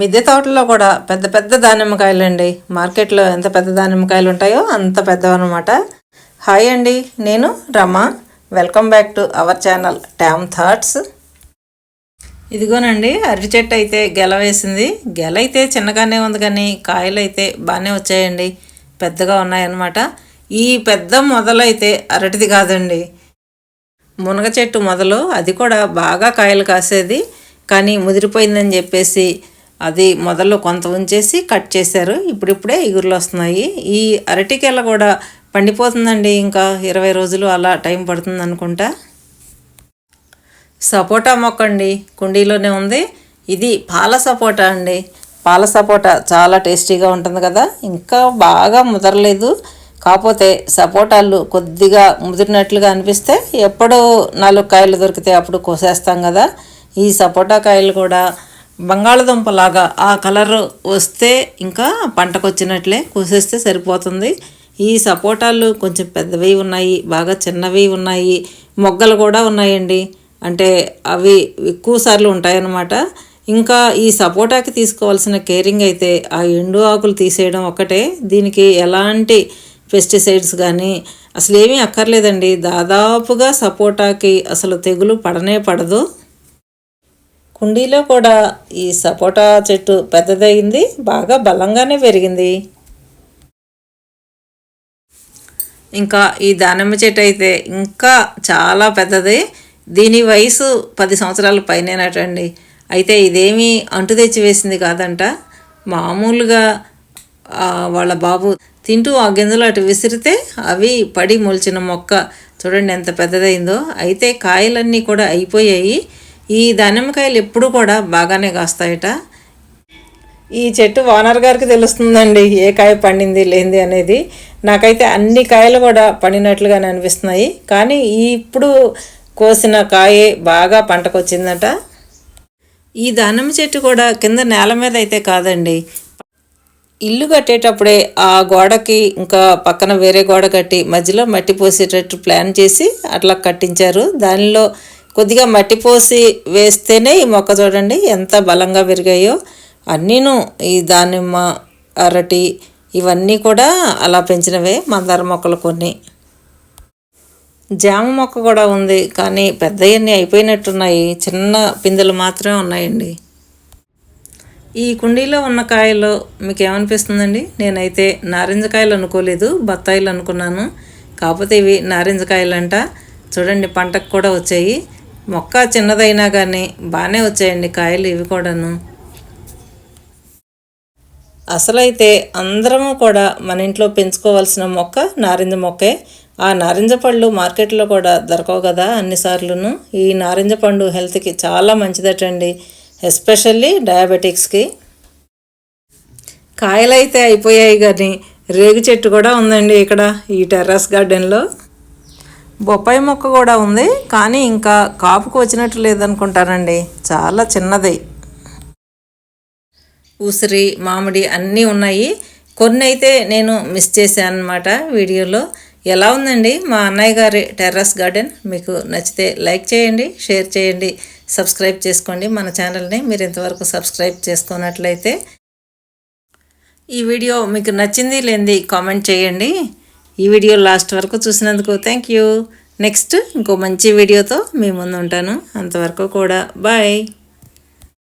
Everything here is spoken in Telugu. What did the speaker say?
మిద్దె తోటలో కూడా పెద్ద పెద్ద దానిమ్మకాయలండి. మార్కెట్లో ఎంత పెద్ద దానిమ్మకాయలు ఉంటాయో అంత పెద్దవన్నమాట. హాయ్ అండి, నేను Rama. Welcome back to our channel Tam thoughts. ఇదిగోనండి, అరటి చెట్టు అయితే గెల వేసింది. గెల అయితే చిన్నగానే ఉంది కానీ కాయలు అయితే బాగానే వచ్చాయండి, పెద్దగా ఉన్నాయన్నమాట. ఈ పెద్ద మొదలైతే అరటిది కాదండి, మునగ చెట్టు మొదలు. అది కూడా బాగా కాయలు కాసేది, కానీ ముదిరిపోయిందని చెప్పేసి అది మొదలు కొంత ఉంచేసి కట్ చేశారు. ఇప్పుడిప్పుడే ఇగురులు వస్తున్నాయి. ఈ అరటికెల కూడా పండిపోతుందండి, ఇంకా 20 రోజులు అలా టైం పడుతుంది అనుకుంటా. సపోటా మొక్క అండి, కుండీలోనే ఉంది. ఇది పాల సపోటా అండి. పాల సపోటా చాలా టేస్టీగా ఉంటుంది కదా. ఇంకా బాగా ముదరలేదు, కాకపోతే సపోటాలు కొద్దిగా ముదిరినట్లుగా అనిపిస్తే ఎప్పుడో 4 కాయలు దొరికితే అప్పుడు కోసేస్తాం కదా. ఈ సపోటా కాయలు కూడా బంగాళదుంపలాగా ఆ కలర్ వస్తే ఇంకా పంటకు వచ్చినట్లే కోసేస్తే సరిపోతుంది. ఈ సపోటాలు కొంచెం పెద్దవి ఉన్నాయి, బాగా చిన్నవి ఉన్నాయి, మొగ్గలు కూడా ఉన్నాయండి. అంటే అవి ఎక్కువ సార్లు ఉంటాయన్నమాట. ఇంకా ఈ సపోటాకి తీసుకోవాల్సిన కేరింగ్ అయితే ఆ ఎండు ఆకులు తీసేయడం ఒక్కటే. దీనికి ఎలాంటి పెస్టిసైడ్స్ కానీ అసలు ఏమీ అక్కర్లేదండి. దాదాపుగా సపోటాకి అసలు తెగులు పడనే పడదు. కుండీలో కూడా ఈ సపోటా చెట్టు పెద్దదయింది, బాగా బలంగానే పెరిగింది. ఇంకా ఈ దానిమ్మ చెట్టు అయితే ఇంకా చాలా పెద్దది. దీని వయసు 10 సంవత్సరాల పైనేనటండి. అయితే ఇదేమీ అంటు తెచ్చి వేసింది కాదంట. మామూలుగా వాళ్ళ బాబు తింటూ ఆ గింజలు అటు విసిరితే అవి పడి మొలిచిన మొక్క. చూడండి ఎంత పెద్దదైందో. అయితే కాయలన్నీ కూడా అయిపోయాయి. ఈ దానిమ్మకాయలు ఎప్పుడు కూడా బాగానే కాస్తాయట. ఈ చెట్టు ఓనర్ గారికి తెలుస్తుందండి ఏ కాయ పండింది లేనిది అనేది. నాకైతే అన్ని కాయలు కూడా పండినట్లుగానే అనిపిస్తున్నాయి, కానీ ఇప్పుడు కోసిన కాయే బాగా పంటకు వచ్చిందట. ఈ దానిమ్మ చెట్టు కూడా కింద నేల మీద అయితే కాదండి, ఇల్లు కట్టేటప్పుడే ఆ గోడకి ఇంకా పక్కన వేరే గోడ కట్టి మధ్యలో మట్టి పోసేటట్టు ప్లాన్ చేసి అట్లా కట్టించారు. దానిలో కొద్దిగా మట్టి పోసి వేస్తేనే ఈ మొక్క చూడండి ఎంత బలంగా పెరిగాయో. అన్నీను ఈ దానిమ్మ, అరటి ఇవన్నీ కూడా అలా పెంచినవే. మందార మొక్కలు కొన్ని, జామ మొక్క కూడా ఉంది, కానీ పెద్దవన్నీ అయిపోయినట్టున్నాయి. చిన్న పిందెలు మాత్రమే ఉన్నాయండి. ఈ కుండీలో ఉన్న కాయలు మీకు ఏమనిపిస్తుందండి? నేనైతే నారింజ కాయలు అనుకోలేదు, బత్తాయిలు అనుకున్నాను. కాకపోతే ఇవి నారింజ కాయలంట. చూడండి పంటకు కూడా వచ్చాయి. మొక్క చిన్నదైనా కానీ బాగానే వచ్చాయండి కాయలు ఇవి కూడాను. అసలైతే అందరము కూడా మన ఇంట్లో పెంచుకోవాల్సిన మొక్క నారింజ మొక్కే. ఆ నారింజ పళ్ళు మార్కెట్లో కూడా దొరకవు కదా అన్నిసార్లును. ఈ నారింజ పండు హెల్త్కి చాలా మంచిదటండి, ఎస్పెషల్లీ డయాబెటిక్స్కి. కాయలైతే అయిపోయాయి, కానీ రేగు చెట్టు కూడా ఉందండి ఇక్కడ ఈ టెర్రస్ గార్డెన్లో. బొప్పాయి మొక్క కూడా ఉంది, కానీ ఇంకా కాపుకు వచ్చినట్టు లేదనుకుంటానండి, చాలా చిన్నది. ఉసిరి, మామిడి అన్నీ ఉన్నాయి. కొన్ని అయితే నేను మిస్ చేశాను అన్నమాట వీడియోలో. ఎలా ఉందండి మా అన్నయ్య గారి టెర్రస్ గార్డెన్? మీకు నచ్చితే లైక్ చేయండి, షేర్ చేయండి, సబ్స్క్రైబ్ చేసుకోండి మన ఛానల్ని మీరు ఇంతవరకు సబ్స్క్రైబ్ చేసుకున్నట్లయితే. ఈ వీడియో మీకు నచ్చింది లేనిది కామెంట్ చేయండి. ఈ వీడియో లాస్ట్ వరకు చూసినందుకు థ్యాంక్ యూ. నెక్స్ట్ ఇంకో మంచి వీడియోతో మీ ముందు ఉంటాను. అంతవరకు కూడా బాయ్.